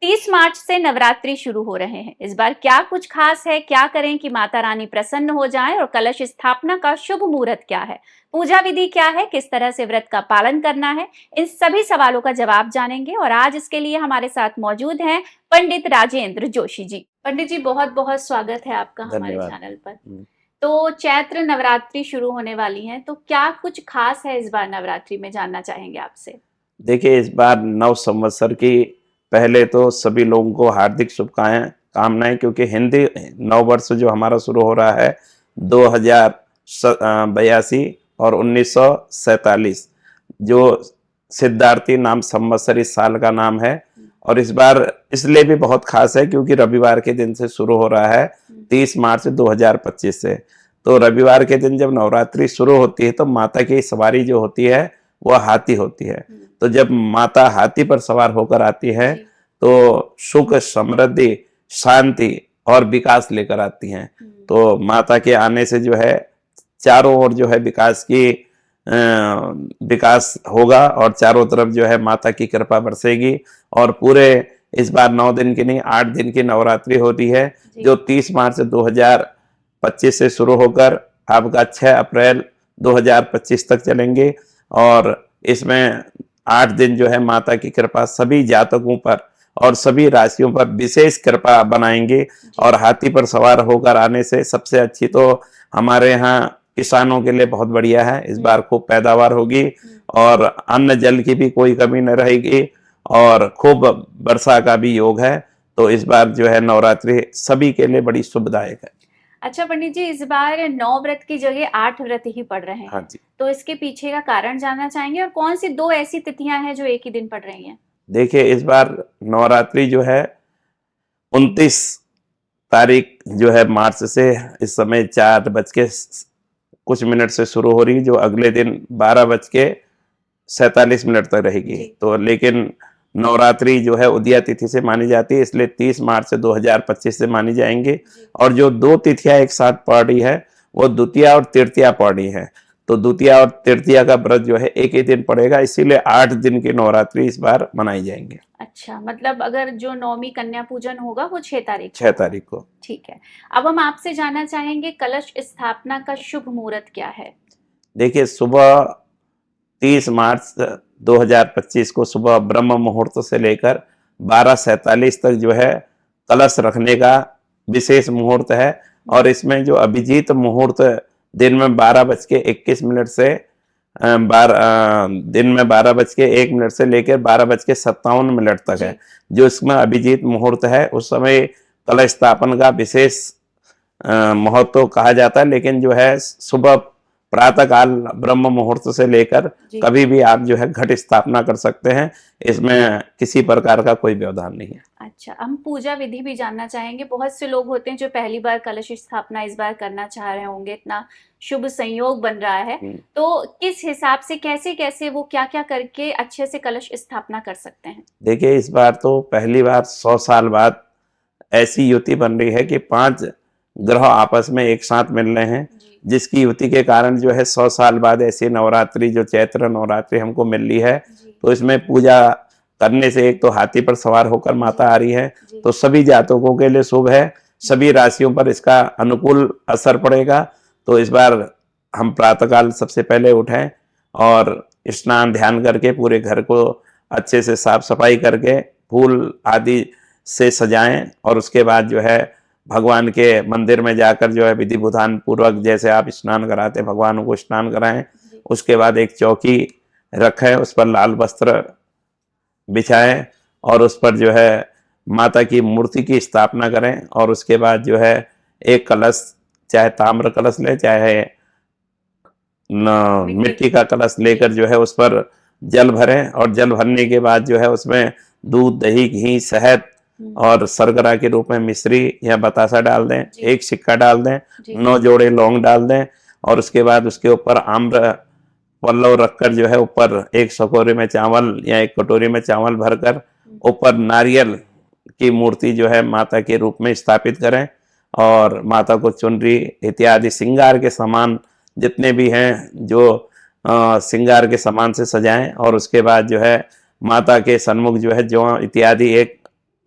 30 मार्च से नवरात्रि शुरू हो रहे हैं। इस बार क्या कुछ खास है? क्या करें कि माता रानी प्रसन्न हो जाएं? और कलश स्थापना का शुभ मुहूर्त क्या है? पूजा विधि क्या है? किस तरह से व्रत का पालन करना है? इन सभी सवालों का जवाब जानेंगे और आज इसके लिए हमारे साथ मौजूद हैं पंडित राजेंद्र जोशी जी। पंडित जी, बहुत बहुत स्वागत है आपका हमारे धन्यवाद। चैनल पर। हम्म। तो चैत्र नवरात्रि शुरू होने वाली है, तो क्या कुछ खास है इस बार नवरात्रि में, जानना चाहेंगे आपसे। देखिए, इस बार नव संवत्सर की पहले तो सभी लोगों को हार्दिक शुभकामनाएं कामनाएं, क्योंकि हिंदी नव वर्ष जो हमारा शुरू हो रहा है 2082 और 1947, जो सिद्धार्थी नाम संवत्सर इस साल का नाम है। और इस बार इसलिए भी बहुत खास है क्योंकि रविवार के दिन से शुरू हो रहा है, 30 मार्च 2025 से। तो रविवार के दिन जब नवरात्रि शुरू होती है तो माता की सवारी जो होती है वह हाथी होती है। तो जब माता हाथी पर सवार होकर आती है तो सुख, समृद्धि, शांति और विकास लेकर आती हैं। तो माता के आने से जो है चारों ओर जो है विकास होगा और चारों तरफ जो है माता की कृपा बरसेगी। और पूरे इस बार 9 दिन की नहीं, 8 दिन की नवरात्रि होती है, जो 30 मार्च 2025 से शुरू होकर आपका 6 अप्रैल 2025 तक चलेंगे। और इसमें 8 दिन जो है माता की कृपा सभी जातकों पर और सभी राशियों पर विशेष कृपा बनाएंगे। और हाथी पर सवार होकर आने से सबसे अच्छी तो हमारे यहाँ किसानों के लिए बहुत बढ़िया है। इस बार खूब पैदावार होगी और अन्न जल की भी कोई कमी न रहेगी और खूब वर्षा का भी योग है। तो इस बार जो है नवरात्रि सभी के लिए बड़ी शुभदायक है। अच्छा पंडित जी, इस बार 9 व्रत की जगह 8 व्रत ही पड़ रहे हाँ हैं, जी। तो इसके पीछे का कारण जानना चाहेंगे और कौन सी दो ऐसी तिथियां हैं जो एक ही दिन पड़ रही हैं? देखिए, इस बार नवरात्रि जो है 29 तारीख जो है मार्च से इस समय 4 बज के कुछ मिनट से शुरू हो रही है, जो अगले दिन 12 बज के 47 मिनट तक रहेगी। तो लेकिन नवरात्रि जो है उदया तिथि से मानी जाती है, इसलिए 30 मार्च 2025 से मानी जाएंगी। और जो दो तिथियां एक साथ पड़ रही है वो द्वितीया और तृतीया पड़ रही है। तो द्वितीया और तृतीया का व्रत जो है एक ही दिन पड़ेगा, इसीलिए 8 दिन की नवरात्रि इस बार मनाई जाएंगे। अच्छा, मतलब अगर जो नौमी कन्या पूजन होगा वो 6 तारीख को 6 होगा। तारीख को। ठीक है। अब हम आपसे जानना चाहेंगे कलश स्थापना का शुभ मुहूर्त क्या है? देखिए, सुबह 30 मार्च 2025 को सुबह ब्रह्म मुहूर्त से लेकर 12:47 तक जो है कलश रखने का विशेष मुहूर्त है। और इसमें जो अभिजीत मुहूर्त दिन में 12:21 से दिन में 12:01 से लेकर 12:57 तक है, जो इसमें अभिजीत मुहूर्त है। उस समय कलश स्थापन का विशेष महत्व कहा जाता है, लेकिन जो है सुबह प्रातः काल ब्रह्म मुहूर्त से लेकर कभी भी आप जो है घट स्थापना कर सकते हैं, इसमें किसी प्रकार का कोई व्यवधान नहीं है। अच्छा, हम पूजा विधि भी जानना चाहेंगे। बहुत से लोग होते हैं जो पहली बार कलश स्थापना इस बार करना चाह रहे होंगे, इतना शुभ संयोग बन रहा है, तो किस हिसाब से कैसे कैसे वो क्या क्या करके अच्छे से कलश स्थापना कर सकते हैं? देखिए, इस बार तो पहली बार 100 साल बाद ऐसी युति बन रही है कि 5 ग्रह आपस में एक साथ मिल रहे हैं, जिसकी युति के कारण जो है 100 साल बाद ऐसी नवरात्रि जो चैत्र नवरात्रि हमको मिल रही है। तो इसमें पूजा करने से एक तो हाथी पर सवार होकर माता आ रही है, तो सभी जातकों के लिए शुभ है, सभी राशियों पर इसका अनुकूल असर पड़ेगा। तो इस बार हम प्रातःकाल सबसे पहले उठें और स्नान ध्यान करके पूरे घर को अच्छे से साफ सफाई करके फूल आदि से सजाएं। और उसके बाद जो है भगवान के मंदिर में जाकर जो है विधि विधान पूर्वक जैसे आप स्नान कराते भगवानों को स्नान कराएं। उसके बाद एक चौकी रखें, उस पर लाल वस्त्र बिछाएं और उस पर जो है माता की मूर्ति की स्थापना करें। और उसके बाद जो है एक कलश, चाहे ताम्र कलश ले चाहे मिट्टी का कलश लेकर जो है उस पर जल भरें। और जल भरने के बाद जो है उसमें दूध, दही, घी, शहद और सरगरा के रूप में मिश्री या बतासा डाल दें, एक सिक्का डाल दें, 9 जोड़े लौंग डाल दें। और उसके बाद उसके ऊपर आम्र पल्लव रखकर जो है ऊपर एक सकोरे में चावल या एक कटोरी में चावल भरकर ऊपर नारियल की मूर्ति जो है माता के रूप में स्थापित करें। और माता को चुनरी इत्यादि श्रृंगार के सामान जितने भी हैं जो श्रृंगार के सामान से सजाएं। और उसके बाद जो है माता के सन्मुख जो है जौ इत्यादि एक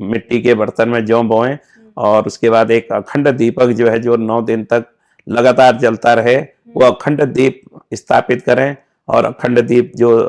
मिट्टी के बर्तन में जौ बोएं और उसके बाद एक अखंड दीपक जो है जो 9 दिन तक लगातार जलता रहे, वो अखंड दीप स्थापित करें। और अखंड दीप जो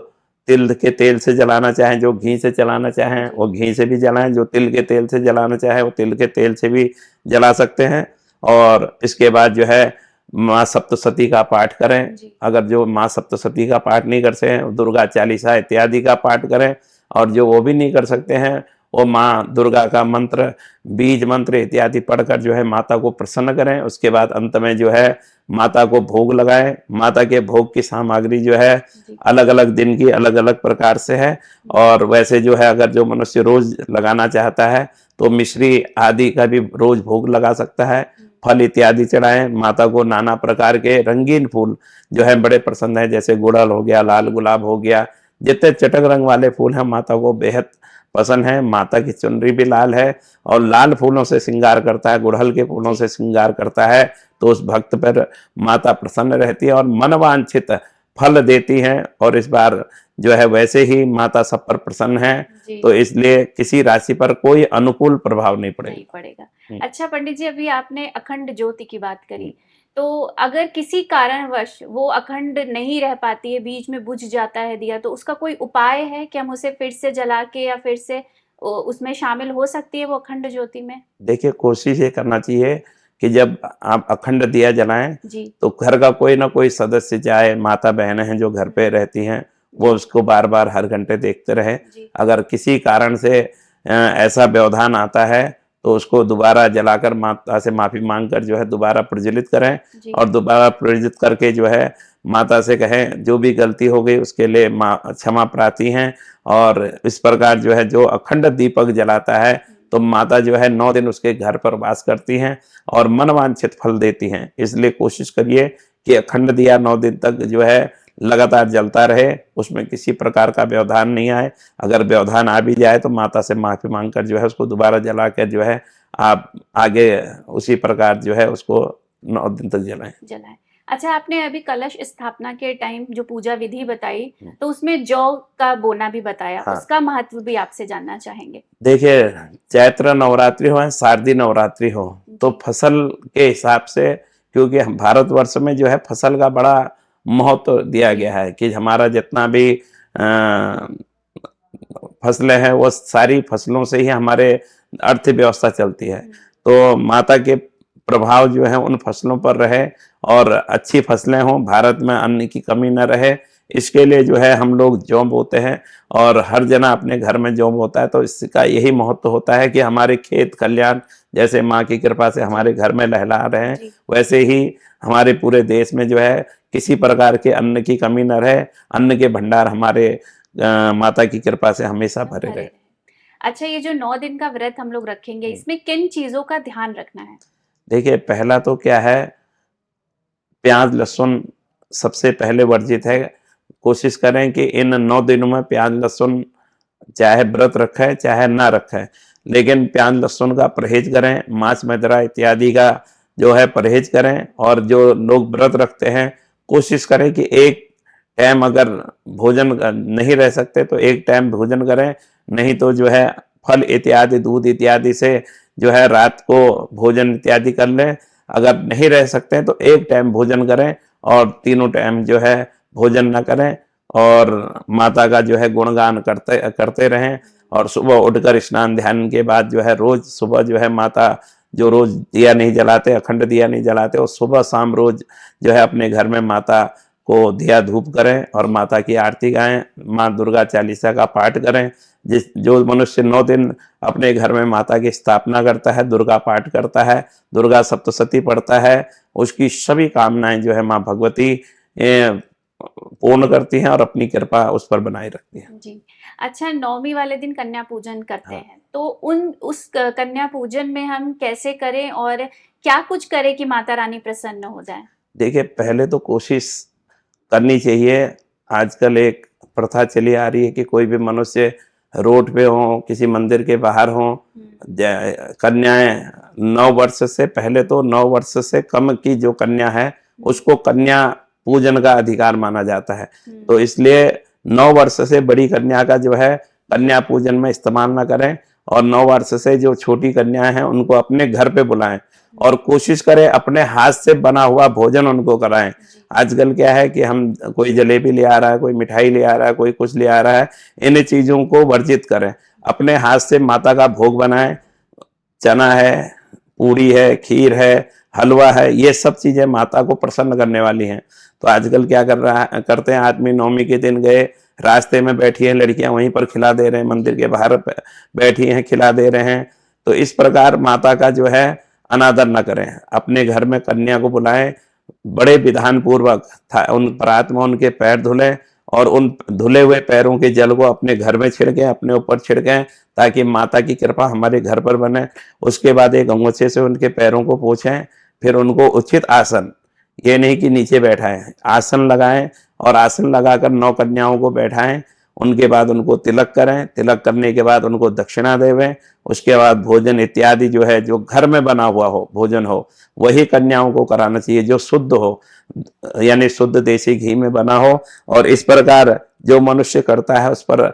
तिल के तेल से जलाना चाहें, जो घी से जलाना चाहें वो घी से भी जलाएं, जो तिल के तेल से जलाना चाहें वो तिल के तेल से भी जला सकते हैं। और इसके बाद जो है माँ सप्तशती का पाठ करें। अगर जो माँ सप्तशती का पाठ नहीं कर सकते दुर्गा चालीसा इत्यादि का पाठ करें। और जो वो भी नहीं कर सकते हैं वो माँ दुर्गा का मंत्र, बीज मंत्र इत्यादि पढ़कर जो है माता को प्रसन्न करें। उसके बाद अंत में जो है माता को भोग लगाएं। माता के भोग की सामग्री जो है अलग अलग दिन की अलग अलग प्रकार से है। और वैसे जो है अगर जो मनुष्य रोज लगाना चाहता है तो मिश्री आदि का भी रोज भोग लगा सकता है। फल इत्यादि चढ़ाएं माता को। नाना प्रकार के रंगीन फूल जो है बड़े पसंद है, जैसे गुड़हल हो गया, लाल गुलाब हो गया, जितने चटक रंग वाले फूल हैं माता को बेहद पसंद है। माता की चुनरी भी लाल है और लाल फूलों से श्रृंगार करता है, गुड़हल के फूलों से श्रृंगार करता है तो उस भक्त पर माता प्रसन्न रहती है और मनवांछित फल देती हैं। और इस बार जो है वैसे ही माता सब पर प्रसन्न है, तो इसलिए किसी राशि पर कोई अनुकूल प्रभाव नहीं पड़ेगा। अच्छा पंडित जी, अभी आपने अखंड ज्योति की बात करी, तो अगर किसी कारणवश वो अखंड नहीं रह पाती है, बीच में बुझ जाता है दिया, तो उसका कोई उपाय है कि हम उसे फिर से जला के या फिर से उसमें शामिल हो सकती है वो अखंड ज्योति में? देखिए, कोशिश ये करना चाहिए कि जब आप अखंड दिया जलाएं तो घर का कोई ना कोई सदस्य, चाहे माता बहनें हैं जो घर पे रहती हैं, वो उसको बार बार हर घंटे देखते रहे। अगर किसी कारण से ऐसा व्यवधान आता है तो उसको दोबारा जलाकर माता से माफी मांगकर जो है दोबारा प्रज्वलित करें। और दोबारा प्रज्वलित करके जो है माता से कहें जो भी गलती हो गई उसके लिए क्षमा प्रार्थी हैं। और इस प्रकार जो है जो अखंड दीपक जलाता है तो माता जो है 9 दिन उसके घर पर वास करती हैं और मनवांछित फल देती हैं। इसलिए कोशिश करिए कि अखंड दिया 9 दिन तक जो है लगातार जलता रहे, उसमें किसी प्रकार का व्यवधान नहीं आए। अगर व्यवधान आ भी जाए तो माता से माफी मांगकर जो है उसको दोबारा जला कर जो है आप आगे उसी प्रकार जो है उसको 9 दिन तक जलाएं। अच्छा, आपने अभी कलश स्थापना के टाइम जो पूजा विधि बताई तो उसमें जौ का बोना भी बताया। हाँ। उसका महत्व भी आपसे जानना चाहेंगे। देखिए, चैत्र नवरात्रि हो या शारदीय नवरात्रि हो तो फसल के हिसाब से, क्योंकि भारतवर्ष में जो है फसल का बड़ा महत्व दिया गया है कि हमारा जितना भी फसलें हैं वो सारी फसलों से ही हमारे अर्थव्यवस्था चलती है। तो माता के प्रभाव जो है उन फसलों पर रहे और अच्छी फसलें हों, भारत में अन्न की कमी न रहे, इसके लिए जो है हम लोग जौ बोते हैं और हर जना अपने घर में जौ बोता है। तो इसका यही महत्व होता है कि हमारे खेत खलियान जैसे माँ की कृपा से हमारे घर में लहला रहे हैं, वैसे ही हमारे पूरे देश में जो है किसी प्रकार के अन्न की कमी न रहे, अन्न के भंडार हमारे माता की कृपा से हमेशा भरे रहे। अच्छा, ये जो 9 दिन का व्रत हम लोग रखेंगे, इसमें किन चीजों का ध्यान रखना है? देखिए, पहला तो क्या है, प्याज लहसुन सबसे पहले वर्जित है। कोशिश करें कि इन 9 दिनों में प्याज लहसुन चाहे व्रत रखें चाहे ना रखें, लेकिन प्याज लहसुन का परहेज करें, मांस मदिरा इत्यादि का जो है परहेज करें। और जो लोग व्रत रखते हैं कोशिश करें कि एक टाइम अगर भोजन नहीं रह सकते तो एक टाइम भोजन करें, नहीं तो जो है फल इत्यादि दूध इत्यादि से जो है रात को भोजन इत्यादि कर लें। अगर नहीं रह सकते हैं तो एक टाइम भोजन करें और तीनों टाइम जो है भोजन न करें और माता का जो है गुणगान करते रहें। और सुबह उठकर स्नान ध्यान के बाद जो है रोज सुबह जो है माता जो रोज दिया नहीं जलाते, अखंड दिया नहीं जलाते, और सुबह शाम रोज जो है अपने घर में माता को दिया धूप करें और माता की आरती गाएं, माँ दुर्गा चालीसा का पाठ करें। जो मनुष्य 9 दिन अपने घर में माता की स्थापना करता है, दुर्गा पाठ करता है, दुर्गा सप्तशती पढ़ता है, उसकी सभी कामनाएं जो है माँ भगवती पूर्ण करती हैं और अपनी कृपा उस पर बनाए रखती हैं। जी। अच्छा, 9वीं वाले दिन कन्या पूजन करते हैं, तो उस कन्या पूजन में हम कैसे करें और क्या कुछ करें कि माता रानी प्रसन्न हो जाए? देखिए, पहले तो कोशिश करनी चाहिए। आजकल एक प्रथा चली आ रही है कि कोई भी मनुष्य रोड पे हो, किसी मंदिर के बाहर हो, कन्याएं 9 वर्ष से पहले, तो 9 वर्ष से कम की जो कन्या है उसको कन्या पूजन का अधिकार माना जाता है। तो इसलिए 9 वर्ष से बड़ी कन्या का जो है कन्या पूजन में इस्तेमाल ना करें। और 9 वर्ष से जो छोटी कन्याएं हैं उनको अपने घर पे बुलाएं और कोशिश करें अपने हाथ से बना हुआ भोजन उनको कराएं। आजकल क्या है कि हम कोई जलेबी ले आ रहा है, कोई मिठाई ले आ रहा है, कोई कुछ ले आ रहा है, इन चीजों को वर्जित करें। अपने हाथ से माता का भोग बनाएं। चना है, पूरी है, खीर है, हलवा है, ये सब चीजें माता को प्रसन्न करने वाली हैं। तो आजकल क्या करते हैं आदमी, नवमी के दिन गए, रास्ते में बैठी हैं लड़कियां, वहीं पर खिला दे रहे हैं, मंदिर के बाहर बैठी हैं खिला दे रहे हैं। तो इस प्रकार माता का जो है अनादर न करें। अपने घर में कन्या को बुलाएं, बड़े विधान पूर्वक उन प्रात में उनके पैर धुलें और उन धुले हुए पैरों के जल को अपने घर में छिड़कें, अपने ऊपर छिड़कें, ताकि माता की कृपा हमारे घर पर बने। उसके बाद एक अंगोछे से उनके पैरों को पोंछें, फिर उनको उचित आसन, ये नहीं कि नीचे बैठाएं, आसन लगाएं और आसन लगाकर 9 कन्याओं को बैठाएं। उनके बाद उनको तिलक करें, तिलक करने के बाद उनको दक्षिणा देवें। उसके बाद भोजन इत्यादि जो है, जो घर में बना हुआ हो भोजन हो, वही कन्याओं को कराना चाहिए, जो शुद्ध हो, यानी शुद्ध देसी घी में बना हो। और इस प्रकार जो मनुष्य करता है उस पर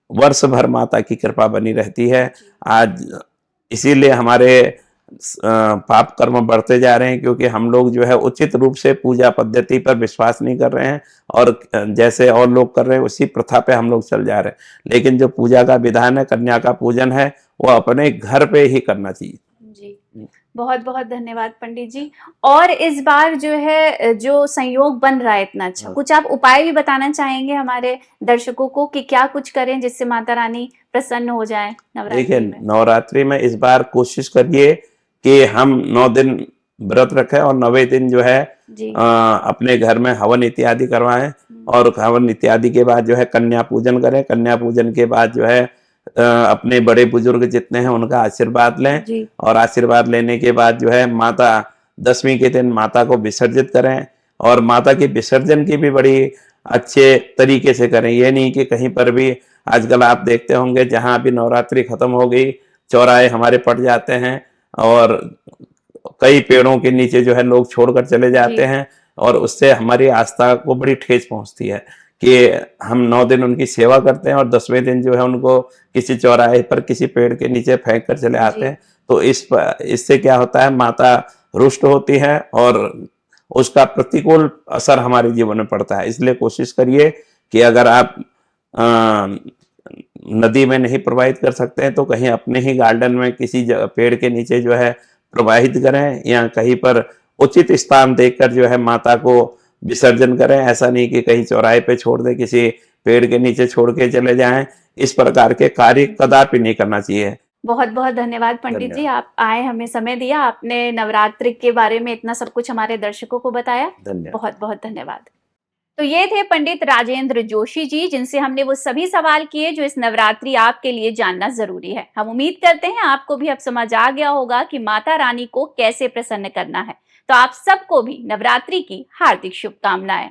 वर्ष भर माता की कृपा बनी रहती है। आज इसीलिए हमारे पाप कर्म बढ़ते जा रहे हैं, क्योंकि हम लोग जो है उचित रूप से पूजा पद्धति पर विश्वास नहीं कर रहे हैं और जैसे और लोग कर रहे हैं उसी प्रथा पे हम लोग चल जा रहे हैं। लेकिन जो पूजा का विधान है, कन्या का पूजन है, वो अपने घर पे ही करना चाहिए। जी, बहुत बहुत धन्यवाद पंडित जी। और इस बार जो है, जो संयोग बन रहा है इतना अच्छा, कुछ आप उपाय भी बताना चाहेंगे हमारे दर्शकों को कि क्या कुछ करें जिससे माता रानी प्रसन्न हो जाए नवरात्रि देखिए, में? नवरात्रि में इस बार कोशिश करिए कि हम 9 दिन व्रत रखें और 9वें दिन जो है अपने घर में हवन इत्यादि करवाएं। और हवन इत्यादि के बाद जो है कन्या पूजन करें। कन्या पूजन के बाद जो है अपने बड़े बुजुर्ग जितने हैं उनका आशीर्वाद लें। और आशीर्वाद लेने के बाद जो है माता, 10वीं के दिन माता को विसर्जित करें। और माता की विसर्जन की भी बड़ी अच्छे तरीके से करें। ये नहीं कि कहीं पर भी, आजकल आप देखते होंगे जहां भी नवरात्रि खत्म हो गई, चौराहे हमारे पड़ जाते हैं और कई पेड़ों के नीचे जो है लोग छोड़कर चले जाते हैं। और उससे हमारी आस्था को बड़ी ठेस पहुंचती है कि हम 9 दिन उनकी सेवा करते हैं और 10वें दिन जो है उनको किसी चौराहे पर किसी पेड़ के नीचे फेंक कर चले आते हैं। तो इससे क्या होता है, माता रुष्ट होती है और उसका प्रतिकूल असर हमारे जीवन में पड़ता है। इसलिए कोशिश करिए कि अगर आप नदी में नहीं प्रवाहित कर सकते हैं तो कहीं अपने ही गार्डन में किसी पेड़ के नीचे जो है प्रवाहित करें, या कहीं पर उचित स्थान देखकर जो है माता को विसर्जन करें। ऐसा नहीं कि कहीं चौराहे पे छोड़ दे, किसी पेड़ के नीचे छोड़ के चले जाएं। इस प्रकार के कार्य कदापि नहीं करना चाहिए। बहुत बहुत धन्यवाद पंडित जी, आप आए, हमें समय दिया, आपने नवरात्रि के बारे में इतना सब कुछ हमारे दर्शकों को बताया। बहुत बहुत धन्यवाद। तो ये थे पंडित राजेंद्र जोशी जी, जिनसे हमने वो सभी सवाल किए जो इस नवरात्रि आपके लिए जानना जरूरी है। हम उम्मीद करते हैं आपको भी अब समझ आ गया होगा कि माता रानी को कैसे प्रसन्न करना है। तो आप सबको भी नवरात्रि की हार्दिक शुभकामनाएं।